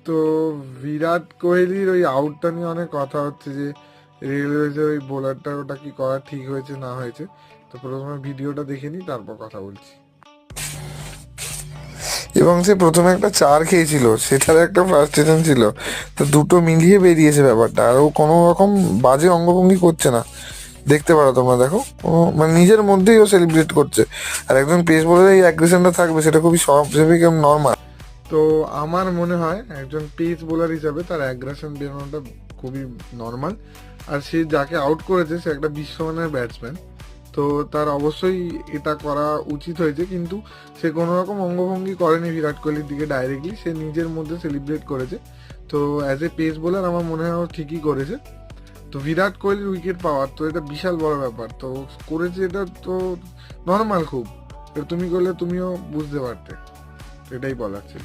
তো বিরাট কোহলির ওই আউটটা নিয়ে অনেক কথা হচ্ছে যে রেলওয়েজের ওই বোলারটা ওটা কি করা ঠিক হয়েছে না হয়েছে। তো প্রথমে ভিডিওটা দেখে নিই, তারপর কথা বলছি। এবং সে প্রথমে একটা চার খেয়েছিল, সেটার একটা ফ্রাস্ট্রেশন ছিল। তো দুটো মিলিয়ে বেরিয়েছে ব্যাপারটা, আর ও কোনো রকম বাজে অঙ্গভঙ্গি করছে না। দেখতে পারো তোমরা, দেখো ও মানে নিজের মধ্যেই ও সেলিব্রেট করছে। আর একজন পেস বোলারে এই অ্যাগ্রেশনটা থাকবে, সেটা খুবই স্বাভাবিক এবং নর্মাল। তো আমার মনে হয় একজন পেস বোলার হিসাবে তার অ্যাগ্রেশন বেরোনোটা খুবই নর্মাল। আর সে যাকে আউট করেছে সে একটা বিশ্বমানের ব্যাটসম্যান, তো তার অবশ্যই এটা করা উচিত হয়েছে। কিন্তু সে কোনো রকম অঙ্গভঙ্গি করেনি বিরাট কোহলির দিকে ডাইরেক্টলি, সে নিজের মধ্যে সেলিব্রেট করেছে। তো অ্যাজ এ পেস বোলার আমার মনে হয় ও ঠিকই করেছে। তো বিরাট কোহলির উইকেট পাওয়ার তো এটা বিশাল বড় ব্যাপার, তো করেছে এটা তো নর্মাল খুব। এটা তুমি করলে তুমিও বুঝতে পারতে, এটাই বলার ছিল।